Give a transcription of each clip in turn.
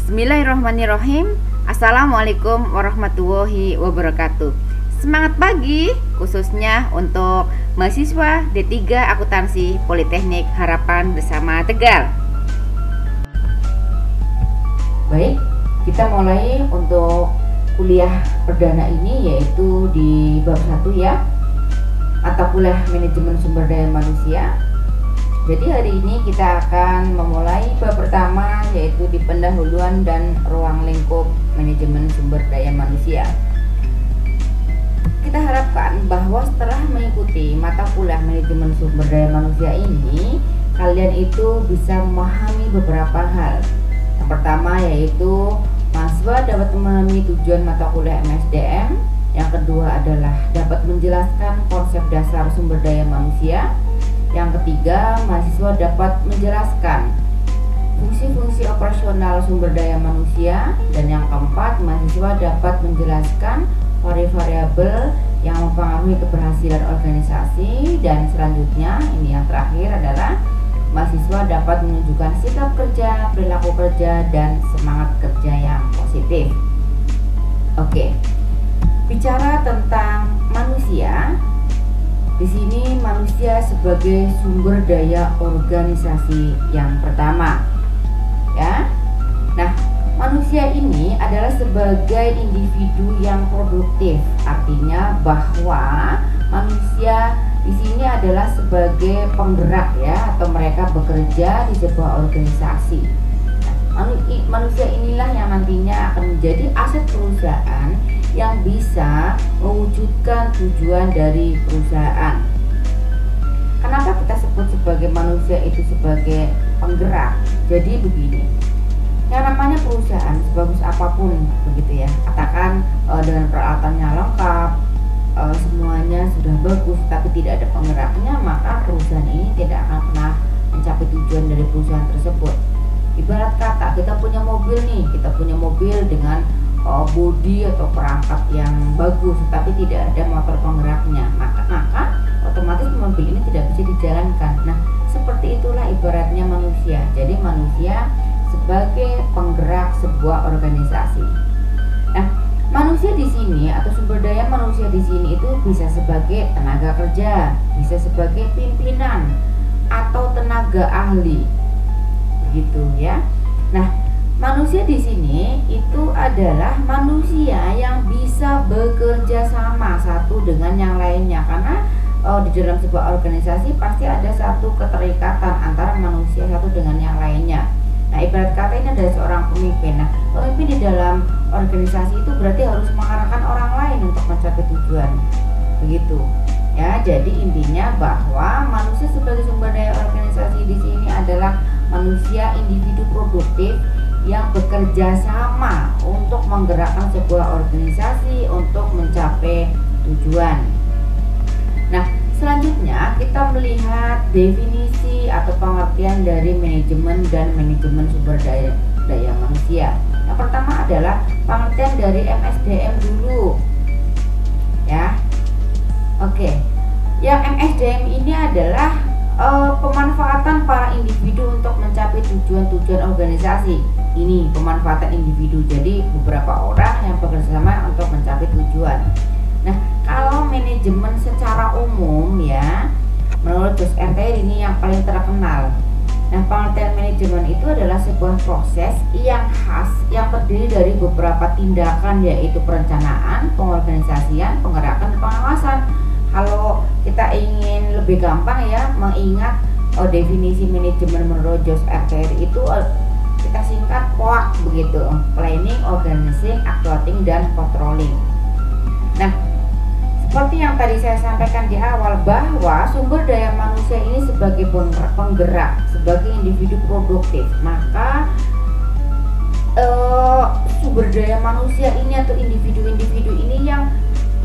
Bismillahirrahmanirrahim. Assalamualaikum warahmatullahi wabarakatuh. Semangat pagi khususnya untuk mahasiswa D3 Akuntansi Politeknik Harapan Bersama Tegal. Baik, kita mulai untuk kuliah perdana ini yaitu di bab 1 ya, mata kuliah manajemen sumber daya manusia. Jadi hari ini kita akan memulai bab pertama yaitu di pendahuluan dan ruang lingkup manajemen sumber daya manusia. Kita harapkan bahwa setelah mengikuti mata kuliah manajemen sumber daya manusia ini, kalian itu bisa memahami beberapa hal. Yang pertama yaitu mahasiswa dapat memahami tujuan mata kuliah MSDM. Yang kedua adalah dapat menjelaskan konsep dasar sumber daya manusia. Yang ketiga, mahasiswa dapat menjelaskan fungsi-fungsi operasional sumber daya manusia. Dan yang keempat, mahasiswa dapat menjelaskan variabel yang mempengaruhi keberhasilan organisasi. Dan selanjutnya, ini yang terakhir adalah mahasiswa dapat menunjukkan sikap kerja, perilaku kerja, dan semangat kerja yang positif. Oke, bicara tentang manusia, di sini manusia sebagai sumber daya organisasi yang pertama, ya. Nah, manusia ini adalah sebagai individu yang produktif, artinya bahwa manusia di sini adalah sebagai penggerak ya, atau mereka bekerja di sebuah organisasi. Nah, manusia inilah yang nantinya akan menjadi aset perusahaan yang bisa mewujudkan tujuan dari perusahaan. Kenapa kita sebut sebagai manusia itu sebagai penggerak? Jadi begini, yang namanya perusahaan sebagus apapun begitu ya, katakan dengan peralatannya lengkap, semuanya sudah bagus, tapi tidak ada penggeraknya, maka perusahaan ini tidak akan pernah mencapai tujuan dari perusahaan tersebut. Ibarat kata kita punya mobil nih, kita punya mobil dengan bodi atau perangkat yang bagus, tapi tidak ada motor penggeraknya, maka otomatis mobil ini tidak bisa dijalankan. Nah, seperti itulah ibaratnya manusia. Jadi manusia sebagai penggerak sebuah organisasi. Nah, manusia di sini atau sumber daya manusia di sini itu bisa sebagai tenaga kerja, bisa sebagai pimpinan atau tenaga ahli, begitu ya. Nah, manusia di sini itu adalah manusia yang bisa bekerja sama satu dengan yang lainnya, karena di dalam sebuah organisasi pasti ada satu keterikatan antara manusia satu dengan yang lainnya. Nah, ibarat kata ini adalah seorang pemimpin. Nah, pemimpin di dalam organisasi itu berarti harus mengarahkan orang lain untuk mencapai tujuan, begitu ya. Jadi intinya bahwa manusia sebagai sumber daya organisasi di sini adalah manusia individu produktif yang bekerja sama untuk menggerakkan sebuah organisasi untuk mencapai tujuan. Nah, selanjutnya kita melihat definisi atau pengertian dari manajemen dan manajemen sumber daya manusia. Yang pertama adalah pengertian dari MSDM dulu, ya. Oke, yang MSDM ini adalah pemanfaatan para individu untuk mencapai tujuan-tujuan organisasi. Ini pemanfaatan individu, jadi beberapa orang yang bekerja sama untuk mencapai tujuan. Nah, kalau manajemen secara umum ya, menurut Jos RT ini yang paling terkenal. Nah, pengertian manajemen itu adalah sebuah proses yang khas yang terdiri dari beberapa tindakan, yaitu perencanaan, pengorganisasian, penggerakan, dan pengawasan. Kalau kita ingin lebih gampang ya mengingat definisi manajemen menurut Jos RT itu kita singkat POAK begitu, planning, organizing, actuating, dan controlling. Nah, seperti yang tadi saya sampaikan di awal bahwa sumber daya manusia ini sebagai penggerak, sebagai individu produktif, maka sumber daya manusia ini atau individu-individu ini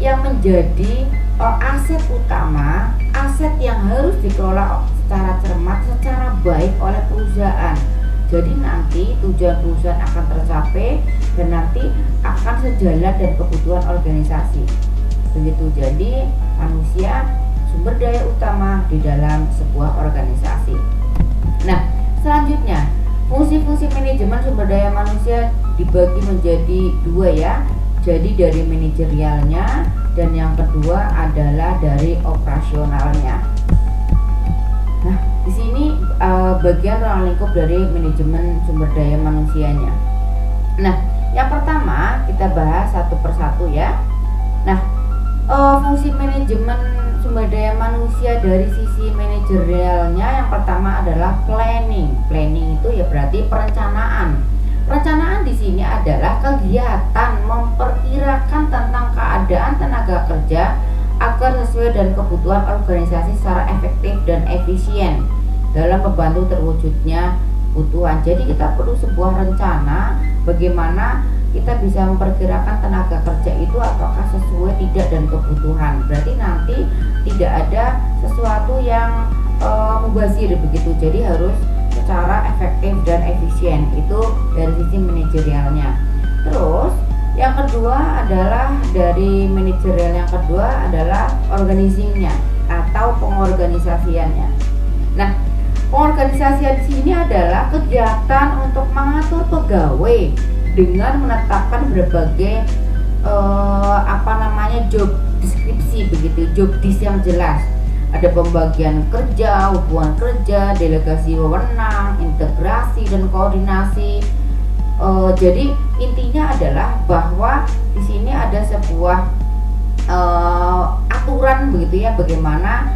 yang menjadi aset utama, aset yang harus dikelola secara cermat, secara baik oleh perusahaan. Jadi nanti tujuan perusahaan akan tercapai dan nanti akan sejalan dengan kebutuhan organisasi. Begitu. Jadi manusia sumber daya utama di dalam sebuah organisasi. Nah, selanjutnya Fungsi-fungsi manajemen sumber daya manusia dibagi menjadi dua ya. Jadi dari manajerialnya, dan yang kedua adalah dari operasionalnya. Nah, di sini bagian ruang lingkup dari manajemen sumber daya manusianya. Nah, yang pertama kita bahas satu persatu ya. Nah, fungsi manajemen sumber daya manusia dari sisi manajerialnya yang pertama adalah planning. Planning itu ya berarti perencanaan. Perencanaan di sini adalah kegiatan memperkirakan tentang keadaan tenaga kerja agar sesuai dengan kebutuhan organisasi secara efektif dan efisien dalam membantu terwujudnya kebutuhan. Jadi kita perlu sebuah rencana bagaimana kita bisa memperkirakan tenaga kerja itu apakah sesuai tidak dan kebutuhan. Berarti nanti tidak ada sesuatu yang mubazir begitu. Jadi harus secara efektif dan efisien, itu dari sisi manajerialnya. Terus yang kedua adalah dari manajerial, yang kedua adalah organizingnya atau pengorganisasiannya. Nah, pengorganisasian di sini adalah kegiatan untuk mengatur pegawai dengan menetapkan berbagai job deskripsi begitu, job dis yang jelas. Ada pembagian kerja, hubungan kerja, delegasi wewenang, integrasi dan koordinasi. Jadi intinya adalah bahwa di sini ada sebuah aturan begitu ya, bagaimana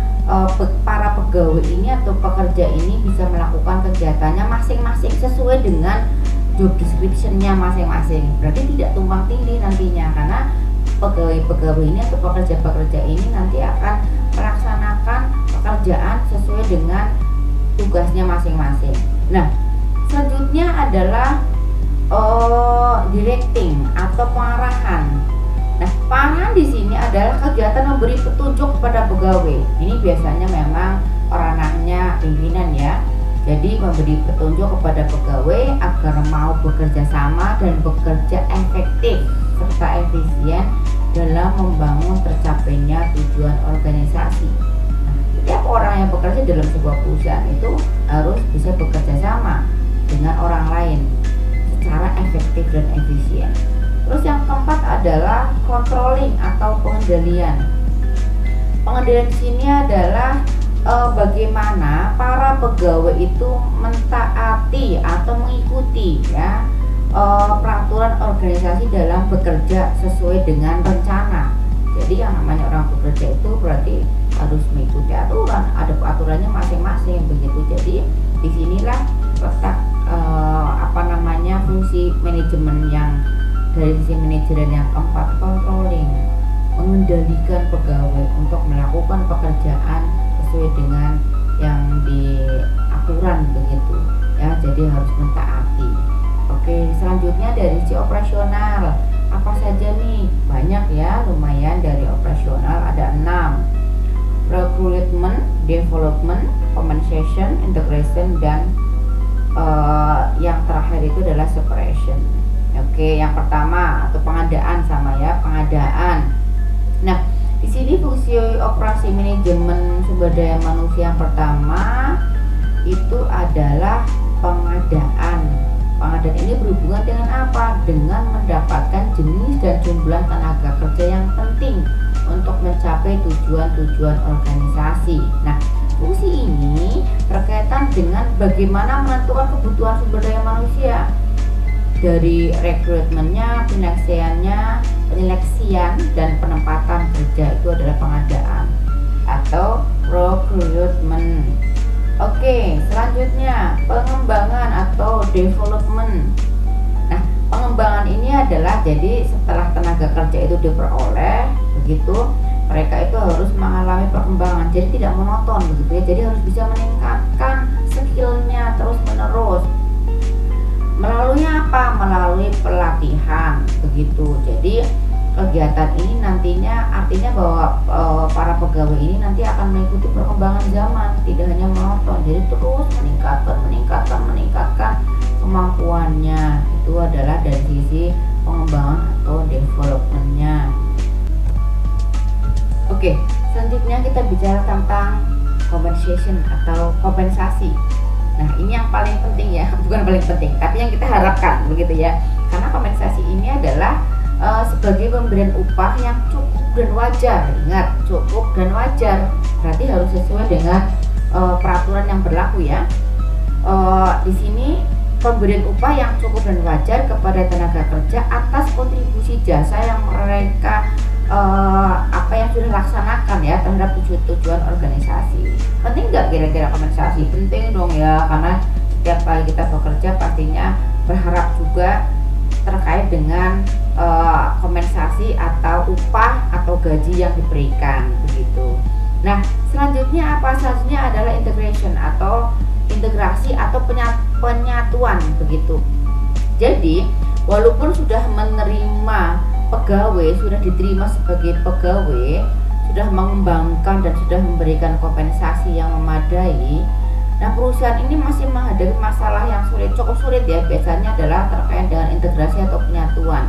para pegawai ini atau pekerja ini bisa melakukan kegiatannya masing-masing sesuai dengan job description-nya masing-masing. Berarti tidak tumpang tindih nantinya, karena pegawai-pegawai ini atau pekerja-pekerja ini nanti akan melaksanakan pekerjaan sesuai dengan tugasnya masing-masing. Nah, selanjutnya adalah directing atau pengarahan. Nah, pengarahan di sini adalah kegiatan memberi petunjuk kepada pegawai. Ini biasanya memang ranahnya pimpinan ya. Jadi memberi petunjuk kepada pegawai agar mau bekerja sama dan bekerja efektif serta efisien dalam membangun tercapainya tujuan organisasi. Nah, setiap orang yang bekerja dalam sebuah perusahaan itu harus bisa bekerja sama dengan orang lain secara efektif dan efisien. Terus yang keempat adalah controlling atau pengendalian. Pengendalian di sini adalah bagaimana para pegawai itu mentaati atau mengikuti ya peraturan organisasi dalam bekerja sesuai dengan rencana. Jadi yang namanya orang bekerja itu berarti harus mengikuti aturan, ada aturannya masing-masing begitu. Jadi disinilah letak fungsi manajemen yang dari sisi manajemen yang keempat, controlling, mengendalikan pegawai untuk melakukan pekerjaan sesuai dengan yang diaturan begitu ya, jadi harus mentaati. Oke, selanjutnya dari sisi operasional apa saja nih? Banyak ya, lumayan. Dari operasional ada 6: recruitment, development, compensation, integration, dan yang terakhir itu adalah separation. Oke, yang pertama atau pengadaan sama ya, pengadaan. Nah, di sini fungsi operasi manajemen sumber daya manusia yang pertama itu adalah pengadaan. Pengadaan ini berhubungan dengan apa? Dengan mendapatkan jenis dan jumlah tenaga kerja yang penting untuk mencapai tujuan-tujuan organisasi. Nah, fungsi ini berkaitan dengan bagaimana menentukan kebutuhan sumber daya manusia. Dari rekrutmennya, penyeleksian dan penempatan kerja itu adalah pengadaan atau recruitment. Oke, selanjutnya pengembangan atau development. Nah, pengembangan ini adalah jadi setelah tenaga kerja itu diperoleh, begitu mereka itu harus mengalami perkembangan. Jadi tidak monoton begitu ya. Jadi harus bisa meningkatkan skillnya terus menerus. Melalui apa? Melalui pelatihan begitu. Jadi kegiatan ini nantinya artinya bahwa para pegawai ini nanti akan mengikuti perkembangan zaman, tidak hanya monoton. Jadi terus meningkatkan kemampuannya. Itu adalah dari sisi pengembangan atau developmentnya. Oke, selanjutnya kita bicara tentang compensation atau kompensasi. Nah, ini yang paling penting ya, bukan paling penting, tapi yang kita harapkan begitu ya. Karena kompensasi ini adalah sebagai pemberian upah yang cukup dan wajar. Ingat, cukup dan wajar. Berarti harus sesuai dengan peraturan yang berlaku ya. Di sini pemberian upah yang cukup dan wajar kepada tenaga kerja atas kontribusi jasa yang mereka yang sudah laksanakan ya terhadap tujuan organisasi. Penting nggak kira-kira kompensasi? Penting dong ya, karena setiap kali kita bekerja pastinya berharap juga terkait dengan kompensasi atau upah atau gaji yang diberikan begitu. Nah, selanjutnya apa? Selanjutnya adalah integration atau integrasi atau penyatuan begitu. Jadi walaupun sudah menerima pegawai, sudah diterima sebagai pegawai, sudah mengembangkan dan sudah memberikan kompensasi yang memadai, nah perusahaan ini masih menghadapi masalah yang cukup sulit ya, biasanya adalah terkait dengan integrasi atau penyatuan.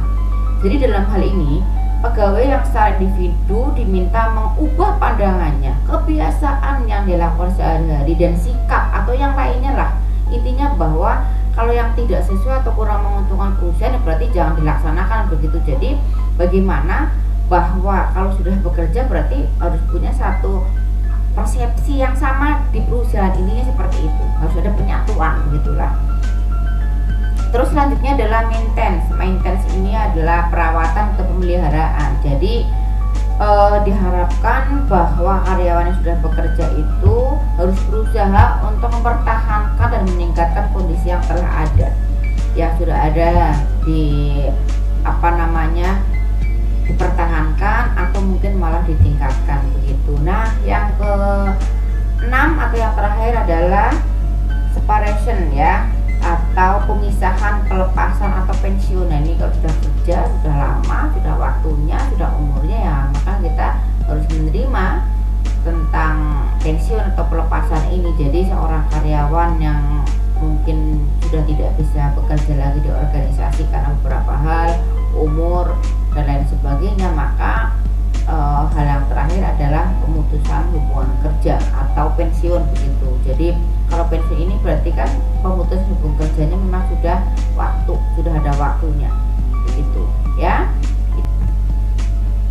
Jadi dalam hal ini pegawai yang secara individu diminta mengubah pandangannya, kebiasaan yang dilakukan sehari-hari dan sikap atau yang lainnya lah. Intinya bahwa kalau yang tidak sesuai atau kurang menguntungkan perusahaan berarti jangan dilaksanakan begitu. Jadi bagaimana bahwa kalau sudah bekerja berarti harus punya satu persepsi yang sama di perusahaan ini seperti itu, harus ada penyatuan begitulah. Terus selanjutnya adalah maintenance ini adalah perawatan atau pemeliharaan. Jadi diharapkan bahwa karyawan yang sudah bekerja itu harus berusaha untuk mempertahankan dan meningkatkan kondisi yang telah ada, yang sudah ada dipertahankan atau mungkin malah ditingkatkan begitu. Nah, yang ke-6 atau yang terakhir adalah separation ya, atau pemisahan, pelepasan atau pensiun. Nah, ini kalau sudah kerja, sudah lama, sudah waktunya, sudah umurnya ya, maka kita harus menerima tentang pensiun atau pelepasan ini. Jadi seorang karyawan yang mungkin sudah tidak bisa bekerja lagi di organisasi karena beberapa hal, umur dan lain sebagainya, maka hal yang terakhir adalah pemutusan hubungan kerja atau pensiun begitu. Jadi kalau pensiun ini berarti kan pemutusan hubungan kerjanya memang sudah ada waktunya begitu ya.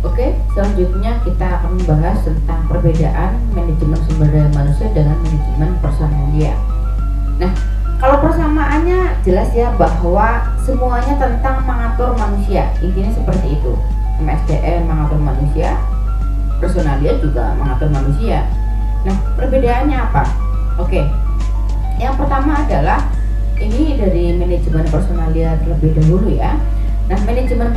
Oke, selanjutnya kita akan membahas tentang perbedaan manajemen sumber daya manusia dengan manajemen personalia. Nah, kalau persamaannya jelas ya, bahwa semuanya tentang mengatur manusia, intinya seperti itu. MSDM mengatur manusia, personalia juga mengatur manusia. Nah, perbedaannya apa? Oke, yang pertama adalah ini dari manajemen personalia terlebih dahulu ya. Nah, manajemen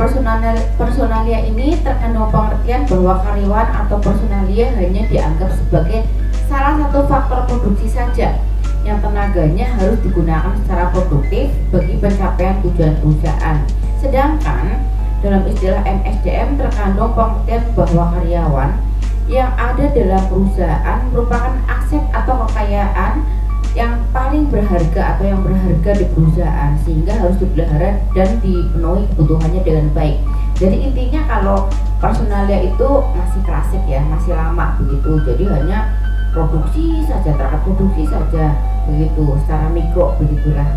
personalia ini terkandung pengertian bahwa karyawan atau personalia hanya dianggap sebagai salah satu faktor produksi saja yang tenaganya harus digunakan secara produktif bagi pencapaian tujuan perusahaan. Sedangkan dalam istilah MSDM terkandung pengertian bahwa karyawan yang ada dalam perusahaan merupakan aset atau kekayaan yang paling berharga atau yang berharga di perusahaan, sehingga harus dipelihara dan dipenuhi kebutuhannya dengan baik. Jadi intinya kalau personalia itu masih klasik ya, masih lama begitu. Jadi hanya produksi saja, terkait produksi saja begitu, secara mikro begitulah.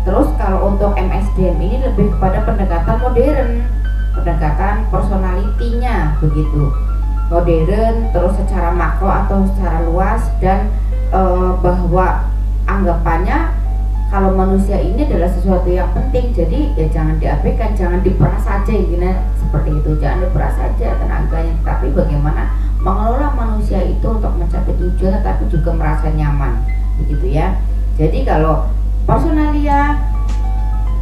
Terus kalau untuk MSDM ini lebih kepada pendekatan modern, pendekatan personalitinya begitu, modern, terus secara makro atau secara luas, dan bahwa anggapannya kalau manusia ini adalah sesuatu yang penting, jadi ya jangan diabaikan, jangan diperas saja, intinya seperti itu, jangan diperas saja tenaganya, tapi bagaimana mengelola manusia itu untuk mencapai tujuan tetapi juga merasa nyaman begitu ya. Jadi kalau personalia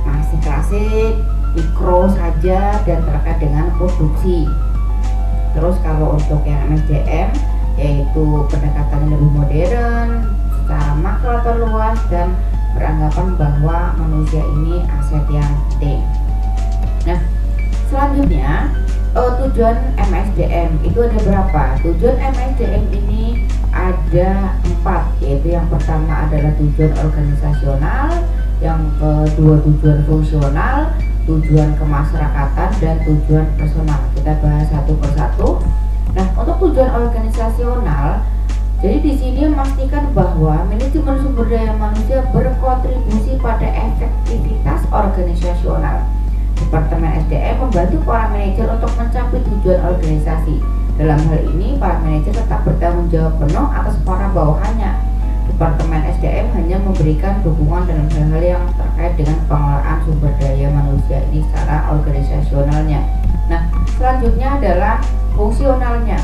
masih klasik, mikro saja dan terkait dengan produksi. Terus kalau untuk yang MSDM yaitu pendekatan yang lebih modern, secara makro atau luas, dan beranggapan bahwa manusia ini aset yang penting. Nah, selanjutnya tujuan MSDM itu ada berapa? Tujuan MSDM ini ada 4, yaitu yang pertama adalah tujuan organisasional, yang kedua tujuan fungsional, tujuan kemasyarakatan, dan tujuan personal. Kita bahas satu persatu. Nah, untuk tujuan organisasional Jadi di sini memastikan bahwa manajemen sumber daya manusia berkontribusi pada efektivitas organisasional. Departemen SDM membantu para manajer untuk mencapai tujuan organisasi. Dalam hal ini, para manajer tetap bertanggung jawab penuh atas para bawahannya. Departemen SDM hanya memberikan dukungan dalam hal-hal yang terkait dengan pengelolaan sumber daya manusia ini secara organisasionalnya. Nah, selanjutnya adalah fungsionalnya.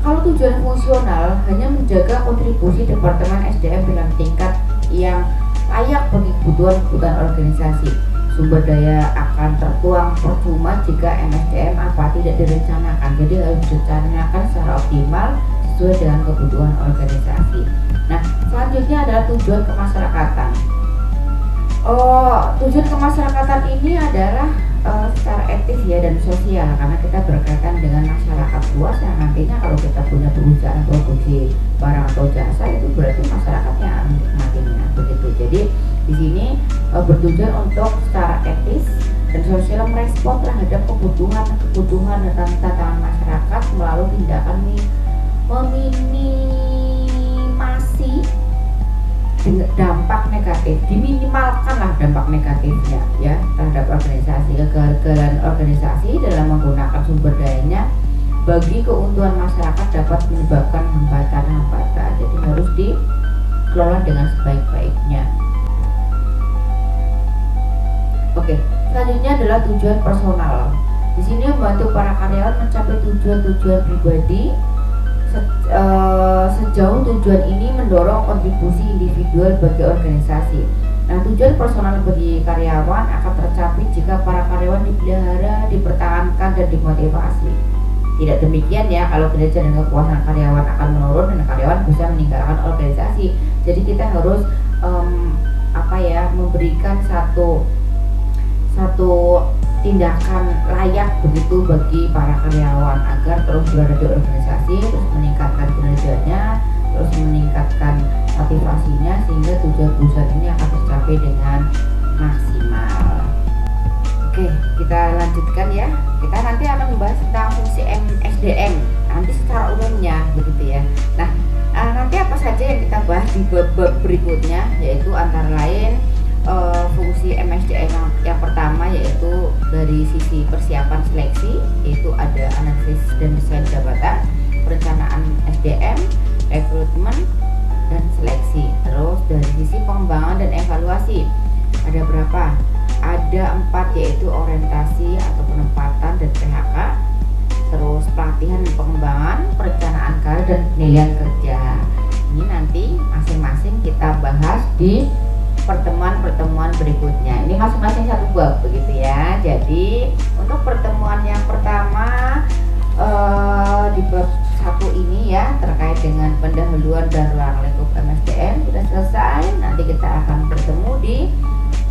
Kalau tujuan fungsional hanya menjaga kontribusi Departemen SDM dalam tingkat yang layak bagi kebutuhan organisasi. Sumber daya akan tertuang percuma jika MSDM apa tidak direncanakan. Jadi harus direncanakan secara optimal sesuai dengan kebutuhan organisasi. Nah, selanjutnya adalah tujuan kemasyarakatan. Tujuan kemasyarakatan ini adalah secara etis ya dan sosial, karena kita berkaitan dengan masyarakat luas yang nantinya kalau kita punya perusahaan produksi barang atau jasa itu berarti masyarakatnya menikmatinya begitu. Jadi di sini bertujuan untuk secara etis dan sosial merespon terhadap kebutuhan dan tantangan masyarakat melalui tindakan meminimasi dampak negatif, diminimalkanlah dampak negatifnya ya terhadap organisasi. Kegagalan organisasi dalam menggunakan sumber dayanya bagi keuntungan masyarakat dapat menyebabkan hambatan-hambatan. Jadi harus dikelola dengan sebaik-baiknya. Oke, selanjutnya adalah tujuan personal. Di sini membantu para karyawan mencapai tujuan-tujuan pribadi. Sejauh tujuan ini mendorong kontribusi individual bagi organisasi. Nah, tujuan personal bagi karyawan akan tercapai jika para karyawan dipelihara, dipertahankan, dan dimotivasi. Tidak demikian ya, kalau kinerja dan kepuasan karyawan akan menurun dan karyawan bisa meninggalkan organisasi. Jadi kita harus memberikan satu tindakan layak begitu bagi para karyawan agar terus berada di organisasi, terus meningkatkan kinerjanya, terus meningkatkan motivasinya sehingga tujuan perusahaan ini akan tercapai dengan maksimal. Oke, kita lanjutkan ya. Kita nanti akan membahas tentang fungsi SDM nanti secara umumnya begitu ya. Nah, nanti apa saja yang kita bahas di bab berikutnya, yaitu antara lain fungsi MSDM yang pertama yaitu dari sisi persiapan seleksi, yaitu ada analisis dan desain jabatan, perencanaan SDM, rekrutmen dan seleksi. Terus dari sisi pengembangan dan evaluasi ada berapa? Ada 4, yaitu orientasi atau penempatan dan PHK, terus pelatihan dan pengembangan, perencanaan karir dan penilaian kerja. Ini nanti masing-masing kita bahas di pertemuan berikutnya. Ini masing-masing satu bab begitu ya. Jadi untuk pertemuan yang pertama di bab 1 ini ya terkait dengan pendahuluan dan ruang lingkup MSDM sudah selesai. Nanti kita akan bertemu di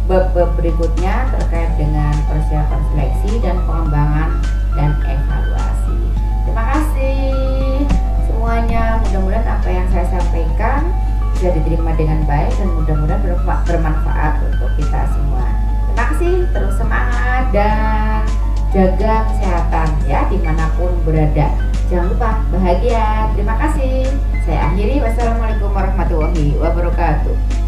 bab-bab berikutnya terkait dengan persiapan seleksi dan pengembangan dan evaluasi. Terima kasih semuanya. Mudah-mudahan apa yang saya sampaikan bisa diterima dengan baik dan mudah-mudahan bermanfaat untuk kita semua. Terima kasih, terus semangat dan jaga kesehatan ya dimanapun berada. Jangan lupa bahagia. Terima kasih. Saya akhiri. Wassalamualaikum warahmatullahi wabarakatuh.